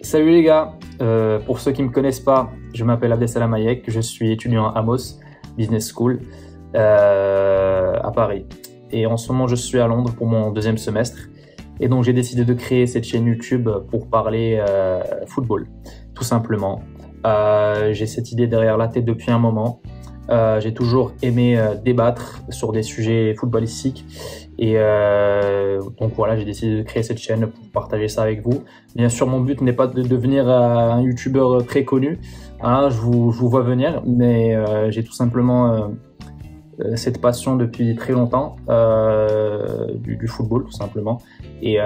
Salut les gars, pour ceux qui ne me connaissent pas, je m'appelle Abdeslam Hayek, je suis étudiant à Amos Business School à Paris. Et en ce moment, je suis à Londres pour mon deuxième semestre. Et donc, j'ai décidé de créer cette chaîne YouTube pour parler football, tout simplement. J'ai cette idée derrière la tête depuis un moment. J'ai toujours aimé débattre sur des sujets footballistiques et donc voilà, j'ai décidé de créer cette chaîne pour partager ça avec vous. Bien sûr, mon but n'est pas de devenir un youtubeur très connu, hein, je vous vois venir, mais j'ai tout simplement cette passion depuis très longtemps du football, tout simplement. Et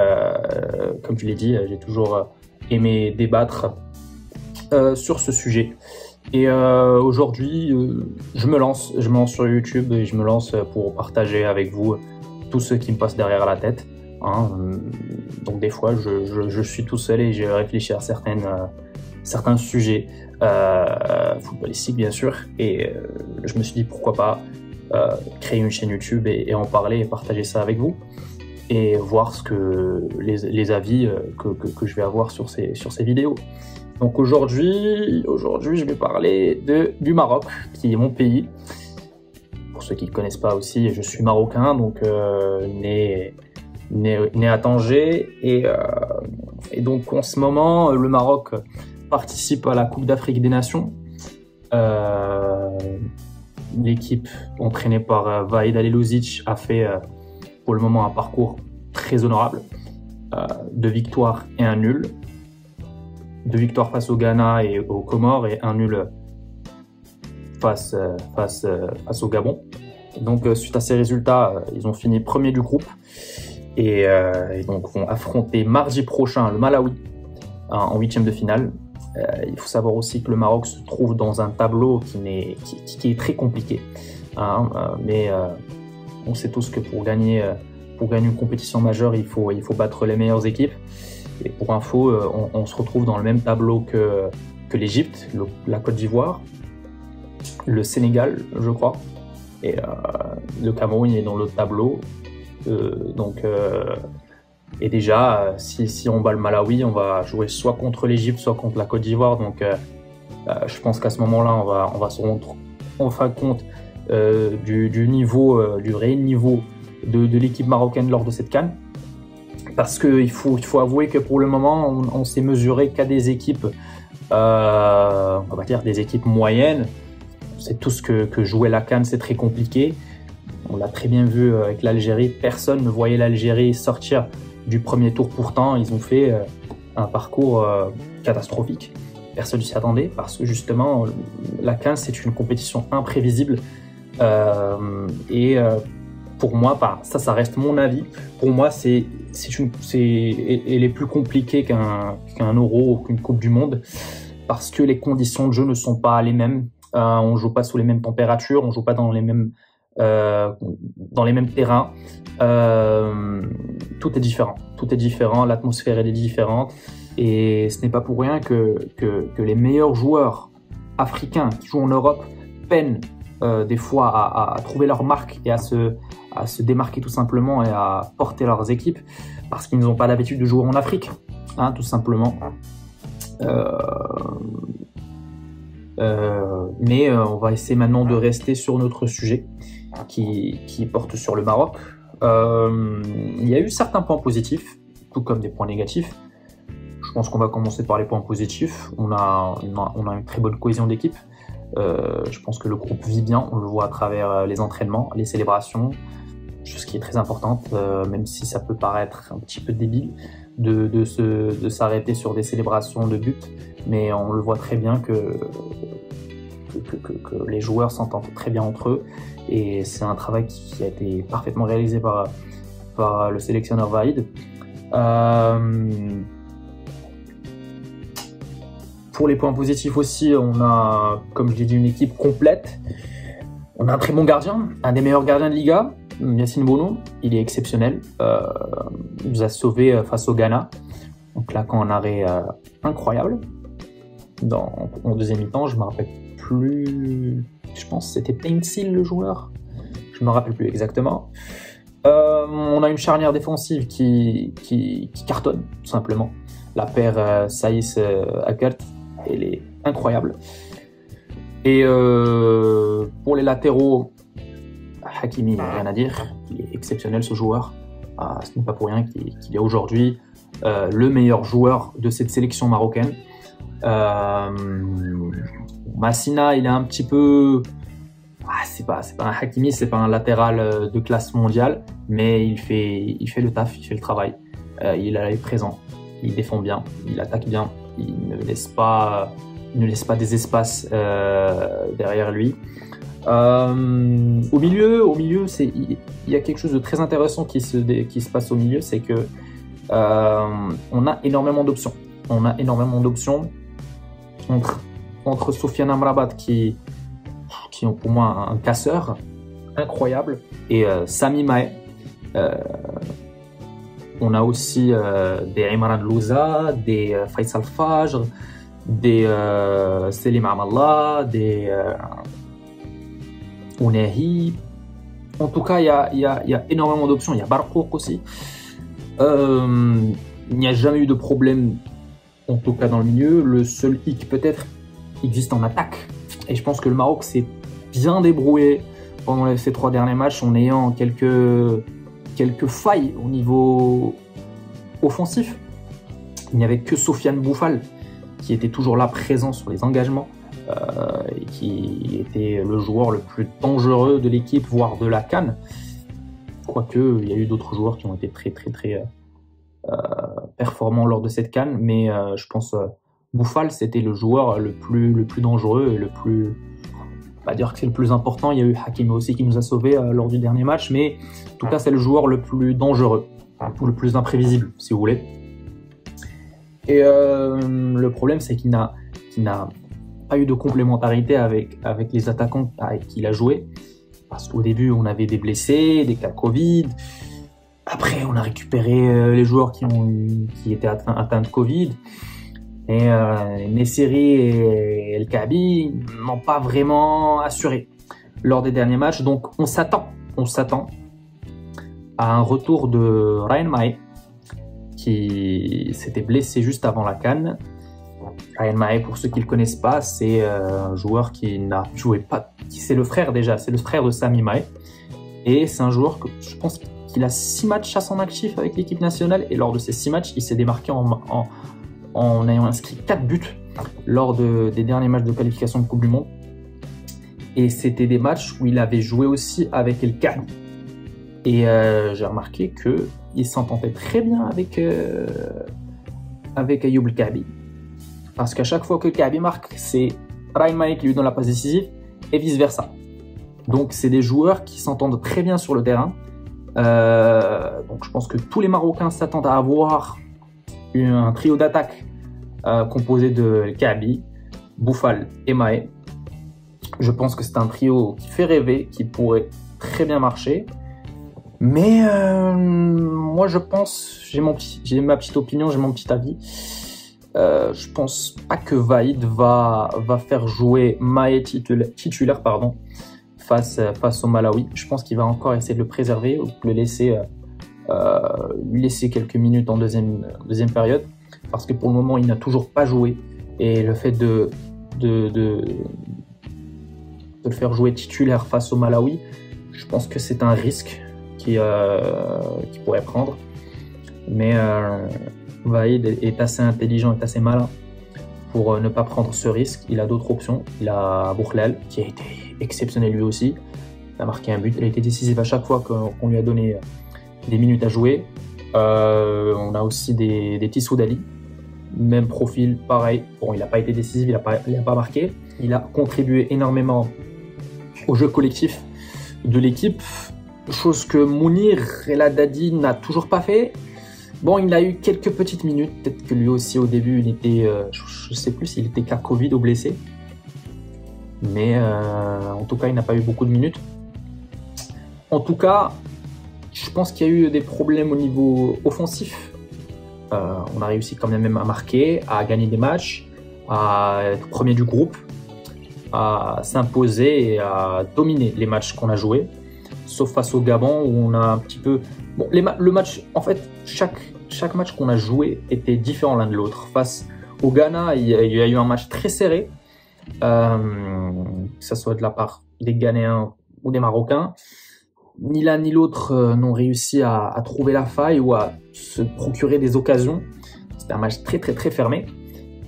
comme je l'ai dit, j'ai toujours aimé débattre sur ce sujet. Et aujourd'hui, je me lance sur YouTube et je me lance pour partager avec vous tout ce qui me passe derrière la tête. Hein. Donc des fois, je suis tout seul et je réfléchis à certains sujets footballistiques, bien sûr. Et je me suis dit pourquoi pas créer une chaîne YouTube et en parler et partager ça avec vous et voir ce que les avis que je vais avoir sur ces vidéos. Donc aujourd'hui, je vais parler du Maroc, qui est mon pays. Pour ceux qui ne connaissent pas aussi, je suis marocain, donc né à Tanger. Et donc en ce moment, le Maroc participe à la Coupe d'Afrique des Nations. L'équipe entraînée par Vahid Halilhodžić a fait pour le moment un parcours très honorable. 2 victoires et un nul. 2 victoires face au Ghana et aux Comores et un nul face au Gabon. Donc suite à ces résultats, ils ont fini premier du groupe et donc vont affronter mardi prochain le Malawi en 8e de finale. Il faut savoir aussi que le Maroc se trouve dans un tableau qui est très compliqué, hein, mais on sait tous que pour gagner une compétition majeure, il faut battre les meilleures équipes. Et pour info, on se retrouve dans le même tableau que l'Égypte, la Côte d'Ivoire, le Sénégal, je crois, et le Cameroun est dans l'autre tableau. Et déjà, si on bat le Malawi, on va jouer soit contre l'Égypte, soit contre la Côte d'Ivoire. Donc, je pense qu'à ce moment-là, on va se rendre en fin de compte du niveau, du réel niveau de l'équipe marocaine lors de cette CAN. Parce qu'il faut avouer que pour le moment, on s'est mesuré qu'à des équipes, on va dire des équipes moyennes. On sait tous que jouer la CAN, c'est très compliqué. On l'a très bien vu avec l'Algérie. Personne ne voyait l'Algérie sortir du premier tour. Pourtant, ils ont fait un parcours catastrophique. Personne ne s'y attendait parce que justement, la CAN, c'est une compétition imprévisible. Pour moi, ça reste mon avis. Pour moi, elle est plus compliquée qu'un Euro ou qu'une Coupe du Monde parce que les conditions de jeu ne sont pas les mêmes. On joue pas sous les mêmes températures, on joue pas dans les mêmes terrains. Tout est différent. L'atmosphère elle est différente et ce n'est pas pour rien que les meilleurs joueurs africains qui jouent en Europe peinent des fois à trouver leur marque et à se démarquer tout simplement et à porter leurs équipes parce qu'ils n'ont pas l'habitude de jouer en Afrique, hein, tout simplement. Mais on va essayer maintenant de rester sur notre sujet qui porte sur le Maroc. Il y a eu certains points positifs, tout comme des points négatifs. Je pense qu'on va commencer par les points positifs. On a une très bonne cohésion d'équipe. Je pense que le groupe vit bien, on le voit à travers les entraînements, les célébrations, chose qui est très importante, même si ça peut paraître un petit peu débile de s'arrêter sur des célébrations de buts, mais on le voit très bien que les joueurs s'entendent très bien entre eux et c'est un travail qui a été parfaitement réalisé par le sélectionneur Vahid. Pour les points positifs aussi, on a, comme je l'ai dit, une équipe complète. On a un très bon gardien, un des meilleurs gardiens de Liga, Yacine Bounou. Il est exceptionnel. Il nous a sauvés face au Ghana en claquant un arrêt incroyable. En deuxième mi-temps, je ne me rappelle plus. Je pense que c'était Pencil le joueur. Je ne me rappelle plus exactement. On a une charnière défensive qui cartonne, tout simplement. la paire Saïs-Akert, elle est incroyable. Et pour les latéraux, Hakimi, il n'y a rien à dire. Il est exceptionnel ce joueur. Ce n'est pas pour rien qu'il est aujourd'hui le meilleur joueur de cette sélection marocaine. Massina, il est un petit peu... c'est pas un Hakimi, c'est pas un latéral de classe mondiale, mais il fait le taf, il fait le travail. Il est présent, il défend bien, il attaque bien, il ne laisse pas des espaces derrière lui. Au milieu, il y a quelque chose de très intéressant qui se passe au milieu, c'est que on a énormément d'options. On a énormément d'options entre Sofiane Amrabat qui ont pour moi un casseur incroyable et Sami Mae. On a aussi des Imran Louza, des Faisal Fajr, des Selim Amallah, des Ounahi. En tout cas, il y a énormément d'options. Il y a Barkouk aussi. Il n'y a jamais eu de problème, en tout cas dans le milieu. Le seul hic peut-être existe en attaque. Et je pense que le Maroc s'est bien débrouillé pendant ces 3 derniers matchs en ayant quelques failles au niveau offensif. Il n'y avait que Sofiane Boufal qui était toujours là présent sur les engagements et qui était le joueur le plus dangereux de l'équipe, voire de la CAN. Quoique, il y a eu d'autres joueurs qui ont été très performants lors de cette CAN, mais je pense Boufal, c'était le joueur le plus dangereux et le plus... On va dire que c'est le plus important. Il y a eu Hakimi aussi qui nous a sauvés lors du dernier match, mais en tout cas, c'est le joueur le plus dangereux, ou le plus imprévisible, si vous voulez. Et le problème, c'est qu'il n'a pas eu de complémentarité avec les attaquants avec qui il a joué. Parce qu'au début, on avait des blessés, des cas Covid. Après, on a récupéré les joueurs qui étaient atteints de Covid. Et Nesseri et El Kaabi n'ont pas vraiment assuré lors des derniers matchs. Donc, on s'attend à un retour de Ryan Mae, qui s'était blessé juste avant la CAN. Ryan Mae, pour ceux qui ne le connaissent pas, c'est un joueur qui n'a joué pas... C'est le frère déjà, c'est le frère de Sami Mae. Et c'est un joueur que je pense qu'il a 6 matchs à son actif avec l'équipe nationale. Et lors de ces 6 matchs, il s'est démarqué en ayant inscrit 4 buts lors des derniers matchs de qualification de Coupe du Monde. Et c'était des matchs où il avait joué aussi avec El Kaabi. Et j'ai remarqué qu'il s'entendait très bien avec Ayoub El Kaabi. Parce qu'à chaque fois que El Kaabi marque, c'est Ryan Mae qui lui donne la passe décisive et vice-versa. Donc c'est des joueurs qui s'entendent très bien sur le terrain. Donc je pense que tous les Marocains s'attendent à avoir un trio d'attaque composé de El Kaabi, Boufal et Mae. Je pense que c'est un trio qui fait rêver, qui pourrait très bien marcher. Mais moi je pense, j'ai ma petite opinion, j'ai mon petit avis. Je pense pas que Vaïd va faire jouer Mae titulaire face au Malawi. Je pense qu'il va encore essayer de le préserver ou de le laisser lui laisser quelques minutes en deuxième période, parce que pour le moment il n'a toujours pas joué, et le fait de le faire jouer titulaire face au Malawi, je pense que c'est un risque qu'il pourrait prendre. Mais Vaïd est assez intelligent, est assez malin pour ne pas prendre ce risque. Il a d'autres options. Il a Bouhlal qui a été exceptionnel lui aussi. Il a marqué un but, il a été décisif à chaque fois qu'on lui a donné des minutes à jouer. On a aussi des Tissou Dali, même profil, pareil. Bon, il n'a pas été décisif, il n'a pas marqué. Il a contribué énormément au jeu collectif de l'équipe, chose que Mounir El Haddadi n'a toujours pas fait. Bon, il a eu quelques petites minutes, peut-être que lui aussi au début il était, je sais plus s'il était cas Covid ou blessé, mais en tout cas il n'a pas eu beaucoup de minutes. En tout cas, je pense qu'il y a eu des problèmes au niveau offensif. On a réussi quand même à marquer, à gagner des matchs, à être premier du groupe, à s'imposer et à dominer les matchs qu'on a joués, sauf face au Gabon où on a un petit peu... Bon, le match, en fait, chaque chaque match qu'on a joué était différent l'un de l'autre. Face au Ghana, il y a eu un match très serré, que ce soit de la part des Ghanéens ou des Marocains. Ni l'un ni l'autre n'ont réussi à trouver la faille ou à se procurer des occasions. C'était un match très très très fermé.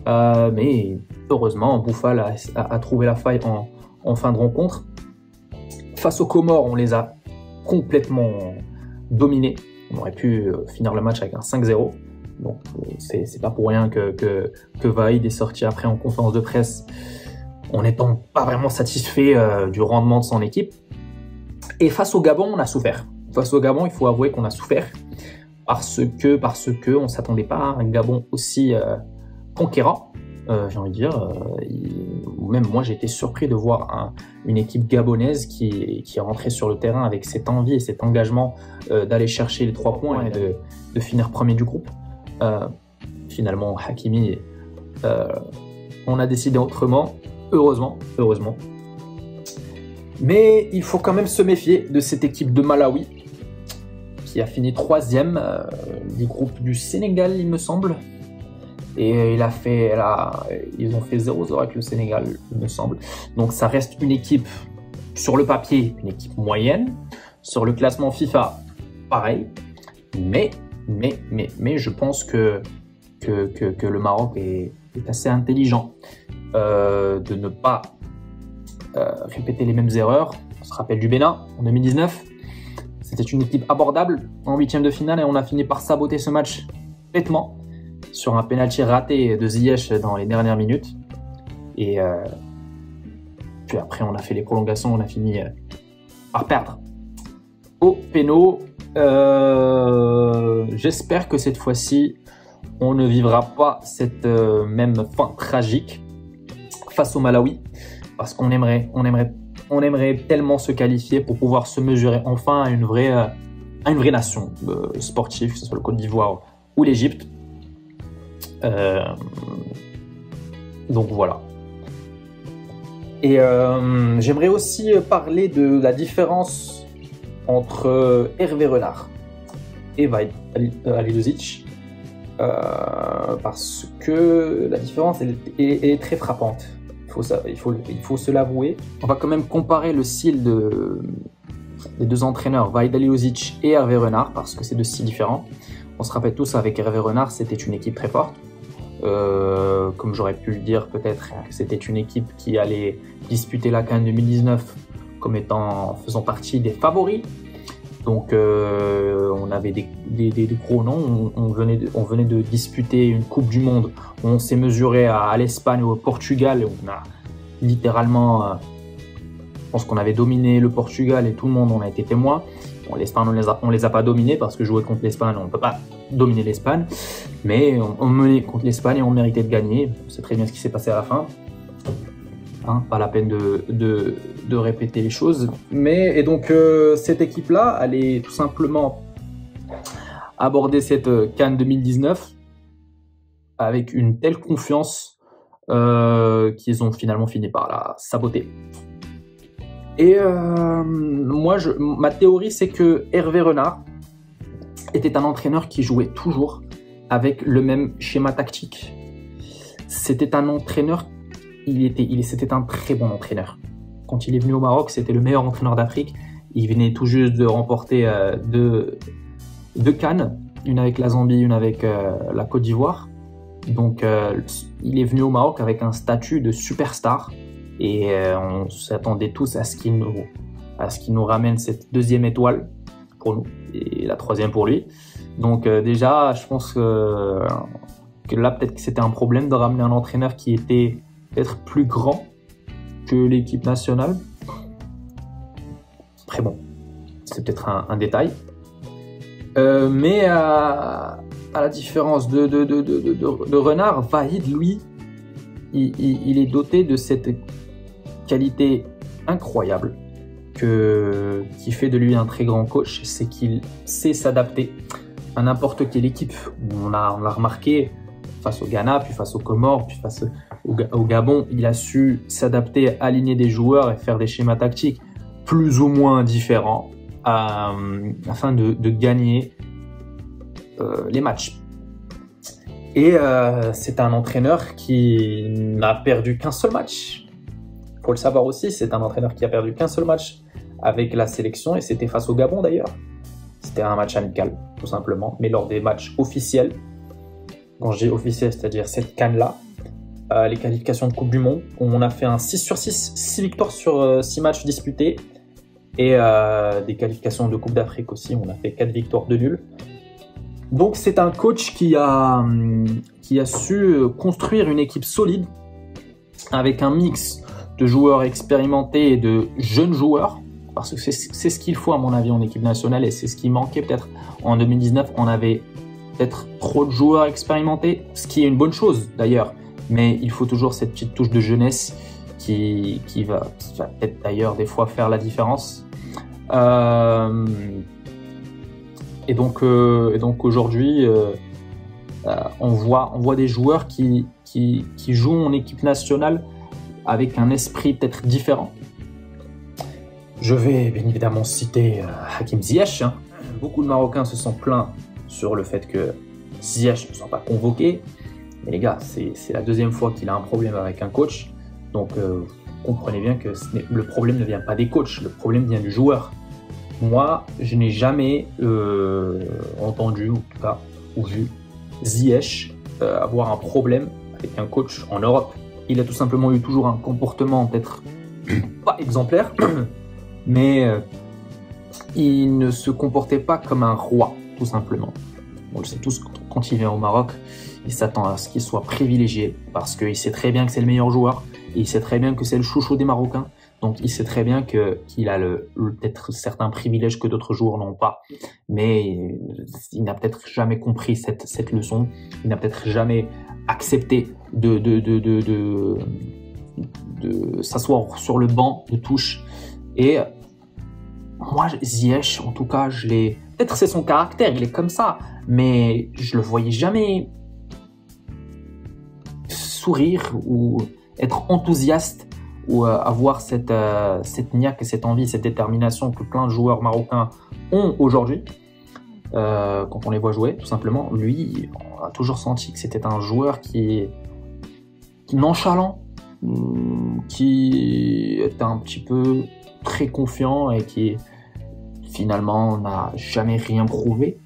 Mais heureusement, Bouffal a trouvé la faille en fin de rencontre. Face aux Comores, on les a complètement dominés. On aurait pu finir le match avec un 5-0. Donc c'est pas pour rien que Vaïd est sorti après en conférence de presse en n'étant pas vraiment satisfait du rendement de son équipe. Et face au Gabon, on a souffert. Face au Gabon, il faut avouer qu'on a souffert parce que on s'attendait pas à un Gabon aussi conquérant. J'ai envie de dire, même moi j'ai été surpris de voir une équipe gabonaise qui est rentrée sur le terrain avec cette envie et cet engagement d'aller chercher les 3 points et de finir premier du groupe. Finalement, Hakimi, on a décidé autrement, heureusement. Mais il faut quand même se méfier de cette équipe de Malawi qui a fini 3e du groupe du Sénégal, il me semble. Et ils ont fait 0-0 avec le Sénégal, il me semble. Donc ça reste une équipe, sur le papier, une équipe moyenne. Sur le classement FIFA, pareil. Mais je pense que le Maroc est assez intelligent de ne pas répéter les mêmes erreurs. On se rappelle du Bénin en 2019. C'était une équipe abordable en 8e de finale et on a fini par saboter ce match bêtement sur un penalty raté de Ziyech dans les dernières minutes. Et puis après, on a fait les prolongations, on a fini par perdre au péno. J'espère que cette fois-ci, on ne vivra pas cette même fin tragique face au Malawi, parce qu'on aimerait tellement se qualifier pour pouvoir se mesurer enfin à une vraie nation sportive, que ce soit le Côte d'Ivoire ou l'Égypte. Donc voilà. Et j'aimerais aussi parler de la différence entre Hervé Renard et Vaïd Halilhodzic, parce que la différence est très frappante. Il faut se l'avouer. On va quand même comparer le style des deux entraîneurs, Vaïd Halilhodzic et Hervé Renard, parce que c'est deux styles différents. On se rappelle tous, avec Hervé Renard, c'était une équipe très forte. Comme j'aurais pu le dire, peut-être que c'était une équipe qui allait disputer la CAN 2019 faisant partie des favoris. Donc on avait des gros noms. On venait de disputer une Coupe du Monde. On s'est mesuré à l'Espagne ou au Portugal. Et on a littéralement, je pense qu'on avait dominé le Portugal et tout le monde en a été témoin. Bon, l'Espagne, on les a pas dominés parce que jouer contre l'Espagne, on ne peut pas dominer l'Espagne. Mais on menait contre l'Espagne et on méritait de gagner. On sait très bien ce qui s'est passé à la fin. Hein, pas la peine de répéter les choses. Et donc, cette équipe-là allait tout simplement aborder cette CAN 2019 avec une telle confiance qu'ils ont finalement fini par la saboter. Et ma théorie, c'est que Hervé Renard était un entraîneur qui jouait toujours avec le même schéma tactique. C'était un entraîneur, c'était un très bon entraîneur. Quand il est venu au Maroc, c'était le meilleur entraîneur d'Afrique. Il venait tout juste de remporter deux CAN, une avec la Zambie, une avec la Côte d'Ivoire. Donc il est venu au Maroc avec un statut de superstar. Et on s'attendait tous à ce qu'il nous ramène cette 2e étoile pour nous et la 3e pour lui. Donc déjà, je pense que là, peut-être que c'était un problème de ramener un entraîneur qui était peut-être plus grand que l'équipe nationale. Après bon, c'est peut-être un détail. Mais à la différence de Renard, Vaïd, lui, il est doté de cette qualité incroyable qui fait de lui un très grand coach, c'est qu'il sait s'adapter à n'importe quelle équipe. On l'a remarqué face au Ghana, puis face aux Comores, puis face au Gabon. Il a su s'adapter, aligner des joueurs et faire des schémas tactiques plus ou moins différents afin de gagner les matchs. Et c'est un entraîneur qui n'a perdu qu'un seul match. Il faut le savoir aussi, c'est un entraîneur qui a perdu qu'un seul match avec la sélection, et c'était face au Gabon d'ailleurs. C'était un match amical, tout simplement. Mais lors des matchs officiels, quand je dis officiel, c'est-à-dire cette CAN-là, les qualifications de Coupe du Monde, on a fait un 6 sur 6, 6 victoires sur 6 matchs disputés. Et des qualifications de Coupe d'Afrique aussi, on a fait 4 victoires de nul. Donc c'est un coach qui a su construire une équipe solide avec un mix de joueurs expérimentés et de jeunes joueurs, parce que c'est ce qu'il faut à mon avis en équipe nationale, et c'est ce qui manquait peut-être en 2019. On avait peut-être trop de joueurs expérimentés, ce qui est une bonne chose d'ailleurs, mais il faut toujours cette petite touche de jeunesse qui va peut-être d'ailleurs des fois faire la différence. Et donc aujourd'hui, on voit des joueurs qui jouent en équipe nationale avec un esprit peut-être différent. Je vais bien évidemment citer Hakim Ziyech. Beaucoup de Marocains se sont plaints sur le fait que Ziyech ne soit pas convoqué. Mais les gars, c'est la deuxième fois qu'il a un problème avec un coach. Donc vous comprenez bien que le problème ne vient pas des coachs, le problème vient du joueur. Moi, je n'ai jamais entendu, en tout cas, ou vu Ziyech avoir un problème avec un coach en Europe. Il a tout simplement eu toujours un comportement peut-être pas exemplaire, mais il ne se comportait pas comme un roi, tout simplement. On le sait tous, quand il vient au Maroc, il s'attend à ce qu'il soit privilégié, parce qu'il sait très bien que c'est le meilleur joueur, et il sait très bien que c'est le chouchou des Marocains. Donc il sait très bien qu'il a peut-être certains privilèges que d'autres joueurs n'ont pas, mais il n'a peut-être jamais compris cette leçon. Il n'a peut-être jamais accepté de s'asseoir sur le banc de touche. Et moi, Ziyech, en tout cas, peut-être c'est son caractère, il est comme ça, mais je le voyais jamais sourire ou être enthousiaste, ou avoir cette niaque, cette envie, cette détermination que plein de joueurs marocains ont aujourd'hui, quand on les voit jouer, tout simplement. Lui, on a toujours senti que c'était un joueur qui nonchalant, qui était un petit peu très confiant et qui finalement n'a jamais rien prouvé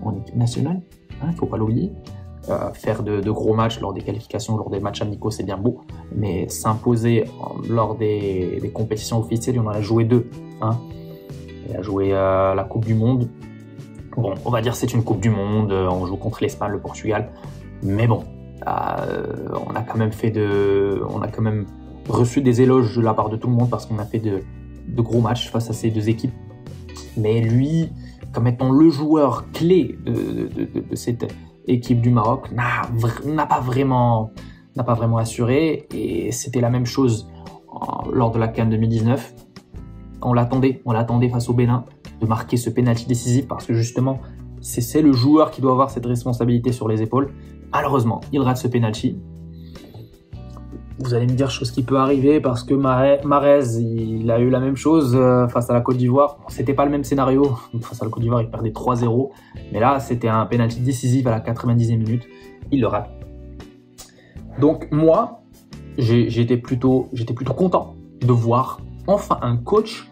en équipe nationale, il ne faut pas l'oublier. Faire de gros matchs lors des qualifications, lors des matchs amicaux, c'est bien beau, mais s'imposer lors des compétitions officielles, il en a joué 2. Il a joué la Coupe du Monde. Bon, on va dire c'est une Coupe du Monde, on joue contre l'Espagne, le Portugal, mais bon, on a quand même reçu des éloges de la part de tout le monde parce qu'on a fait de gros matchs face à ces deux équipes. Mais lui, comme étant le joueur clé de cette équipe du Maroc, n'a pas vraiment assuré, et c'était la même chose lors de la CAN 2019. On l'attendait face au Bénin de marquer ce penalty décisif, parce que justement c'est le joueur qui doit avoir cette responsabilité sur les épaules. Malheureusement, il rate ce penalty. Vous allez me dire, chose qui peut arriver, parce que Mahrez, il a eu la même chose face à la Côte d'Ivoire. Bon, c'était pas le même scénario. Face à la Côte d'Ivoire, il perdait 3-0. Mais là, c'était un penalty décisif à la 90e minute. Il le rate. Donc moi, j'étais plutôt content de voir enfin un coach.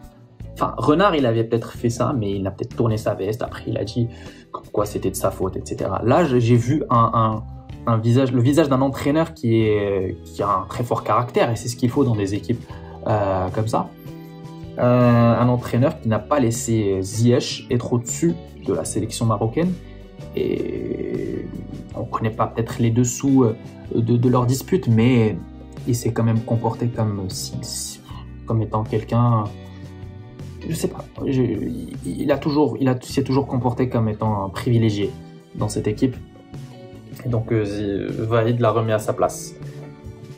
Enfin, Renard, il avait peut-être fait ça, mais il a peut-être tourné sa veste. Après, il a dit comme quoi c'était de sa faute, etc. Là, j'ai vu le visage d'un entraîneur qui a un très fort caractère, et c'est ce qu'il faut dans des équipes comme ça. Un entraîneur qui n'a pas laissé Ziyech être au-dessus de la sélection marocaine, et on ne connaît pas peut-être les dessous de leur dispute, mais il s'est quand même comporté comme étant quelqu'un, je sais pas, il s'est toujours comporté comme étant un privilégié dans cette équipe. Et donc Vahid l'a remis à sa place,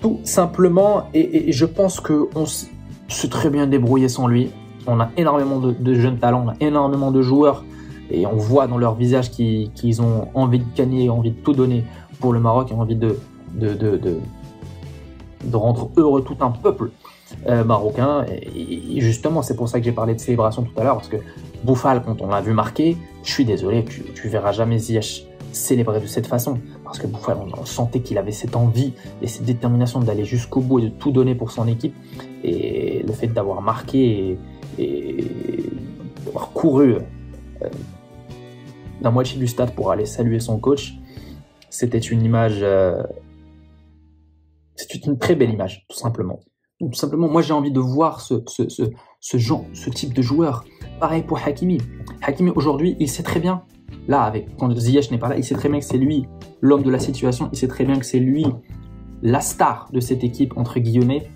tout simplement, et je pense qu'on s'est très bien débrouillé sans lui. On a énormément de jeunes talents, on a énormément de joueurs, et on voit dans leur visage qu'ils ont envie de gagner, envie de tout donner pour le Maroc, et envie de rendre heureux tout un peuple marocain. Et justement, c'est pour ça que j'ai parlé de célébration tout à l'heure, parce que Boufal, quand on l'a vu marquer, je suis désolé, tu verras jamais Ziyech célébrer de cette façon. Parce que Buffon, on sentait qu'il avait cette envie et cette détermination d'aller jusqu'au bout et de tout donner pour son équipe. Et le fait d'avoir marqué et d'avoir couru la moitié du stade pour aller saluer son coach, c'était une image... c'est une très belle image, tout simplement. Donc, tout simplement, moi j'ai envie de voir ce type de joueur. Pareil pour Hakimi. Hakimi aujourd'hui, il sait très bien, là, quand Ziyech n'est pas là, il sait très bien que c'est lui l'homme de la situation, il sait très bien que c'est lui la star de cette équipe, entre guillemets.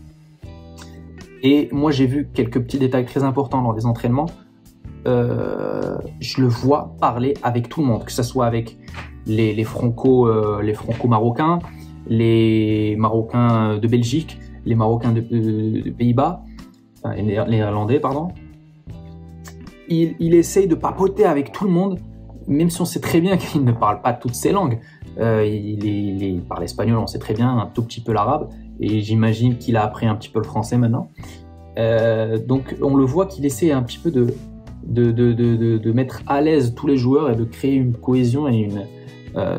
Et moi j'ai vu quelques petits détails très importants lors des entraînements. Je le vois parler avec tout le monde, que ce soit avec les franco-marocains, les Marocains de Belgique, les Marocains de Pays-Bas, enfin, les Néerlandais, pardon. Il essaye de papoter avec tout le monde, même si on sait très bien qu'il ne parle pas toutes ces langues. Il parle espagnol, on sait très bien, un tout petit peu l'arabe, et j'imagine qu'il a appris un petit peu le français maintenant. Donc on le voit qu'il essaie un petit peu de mettre à l'aise tous les joueurs et de créer une cohésion et une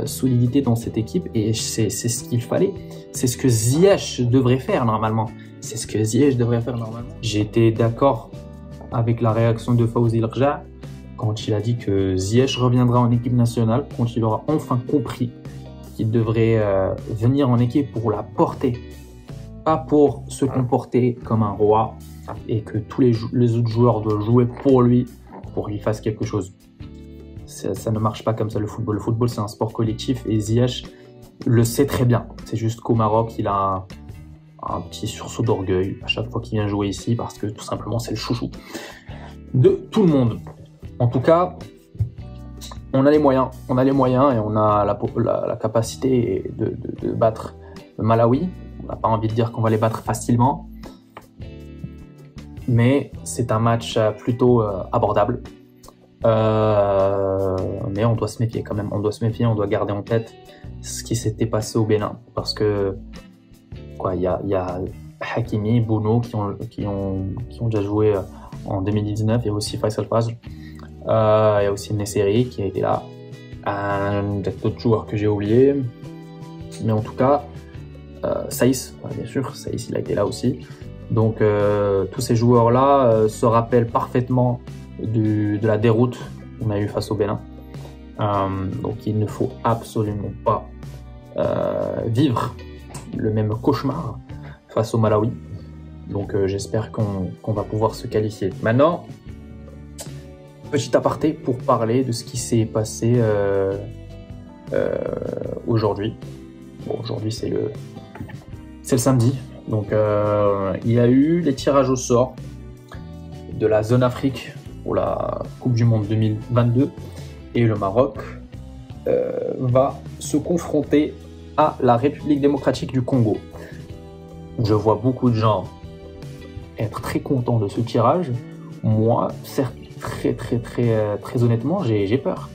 solidité dans cette équipe, et c'est ce qu'il fallait. C'est ce que Ziyech devrait faire normalement. J'ai été d'accord avec la réaction de Fawzi Larja quand il a dit que Ziyech reviendra en équipe nationale quand il aura enfin compris qu'il devrait venir en équipe pour la porter, pas pour se comporter comme un roi et que tous les autres joueurs doivent jouer pour lui fasse quelque chose. Ça ne marche pas comme ça, le football. Le football, c'est un sport collectif et Ziyech le sait très bien. C'est juste qu'au Maroc, il a un petit sursaut d'orgueil à chaque fois qu'il vient jouer ici parce que tout simplement, c'est le chouchou de tout le monde. En tout cas, on a les moyens et on a la capacité de battre le Malawi. On n'a pas envie de dire qu'on va les battre facilement, mais c'est un match plutôt abordable. Mais on doit se méfier quand même, on doit garder en tête ce qui s'était passé au Bénin, parce que il y a Hakimi, Bounou qui ont déjà joué en 2019, il y a aussi Faisal Fazl, il y a aussi Nesseri qui a été là, d'autres joueurs que j'ai oubliés, mais en tout cas Saïs, bien sûr, Saïs il a été là aussi. Donc tous ces joueurs-là se rappellent parfaitement de la déroute qu'on a eue face au Bénin. Donc il ne faut absolument pas vivre le même cauchemar face au Malawi. Donc j'espère qu'on va pouvoir se qualifier. Maintenant, petit aparté pour parler de ce qui s'est passé aujourd'hui. Bon, aujourd'hui c'est le samedi. Donc il y a eu les tirages au sort de la zone Afrique pour la Coupe du Monde 2022 et le Maroc va se confronter à la République démocratique du Congo. Je vois beaucoup de gens être très contents de ce tirage. Moi, certes, très honnêtement, j'ai peur.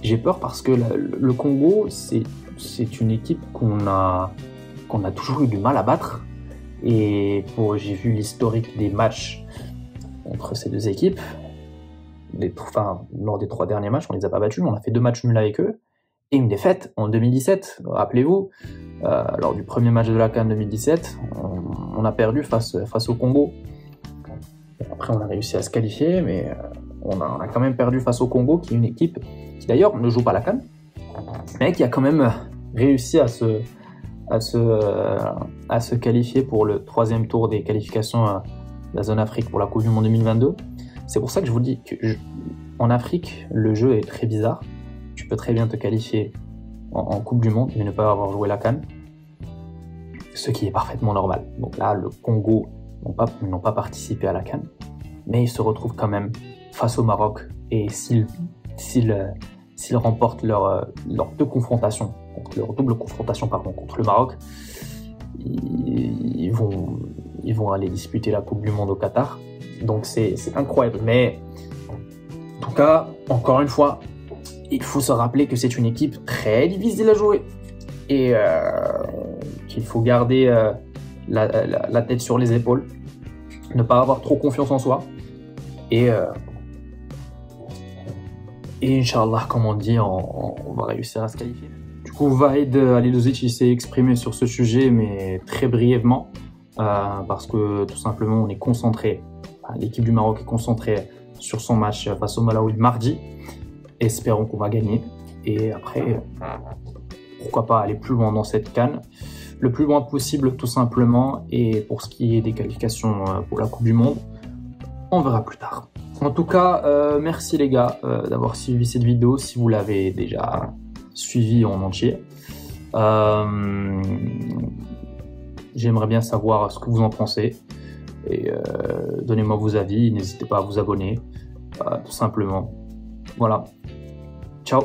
J'ai peur parce que le Congo, c'est une équipe qu'on a toujours eu du mal à battre. Et j'ai vu l'historique des matchs entre ces deux équipes. Lors des 3 derniers matchs, on les a pas battus, mais on a fait 2 matchs nuls avec eux et une défaite en 2017. Rappelez-vous, lors du premier match de la CAN 2017, on a perdu face au Congo. Après, on a réussi à se qualifier, mais on a quand même perdu face au Congo, qui est une équipe qui d'ailleurs ne joue pas la CAN, mais qui a quand même réussi à se qualifier pour le 3e tour des qualifications de la zone Afrique pour la Coupe du Monde 2022. C'est pour ça que je vous dis qu'en Afrique, le jeu est très bizarre. Tu peux très bien te qualifier en Coupe du Monde, mais ne pas avoir joué la CAN, ce qui est parfaitement normal. Donc là, le Congo n'ont pas participé à la CAN, mais ils se retrouvent quand même face au Maroc. Et s'ils remportent leur double confrontation contre le Maroc, ils vont aller disputer la Coupe du Monde au Qatar. Donc c'est incroyable. Mais en tout cas, encore une fois, il faut se rappeler que c'est une équipe très difficile à jouer et qu'il faut garder la tête sur les épaules, ne pas avoir trop confiance en soi et Et Inch'Allah, comme on dit, on va réussir à se qualifier. Du coup, Vahid Halilovic, il s'est exprimé sur ce sujet, mais très brièvement, parce que tout simplement, on est concentré. L'équipe du Maroc est concentrée sur son match face au Malawi mardi. Espérons qu'on va gagner. Et après, pourquoi pas aller plus loin dans cette CAN, le plus loin possible tout simplement. Et pour ce qui est des qualifications pour la Coupe du Monde, on verra plus tard. En tout cas, merci les gars d'avoir suivi cette vidéo si vous l'avez déjà suivi en entier. J'aimerais bien savoir ce que vous en pensez et donnez-moi vos avis, n'hésitez pas à vous abonner, tout simplement. Voilà, ciao.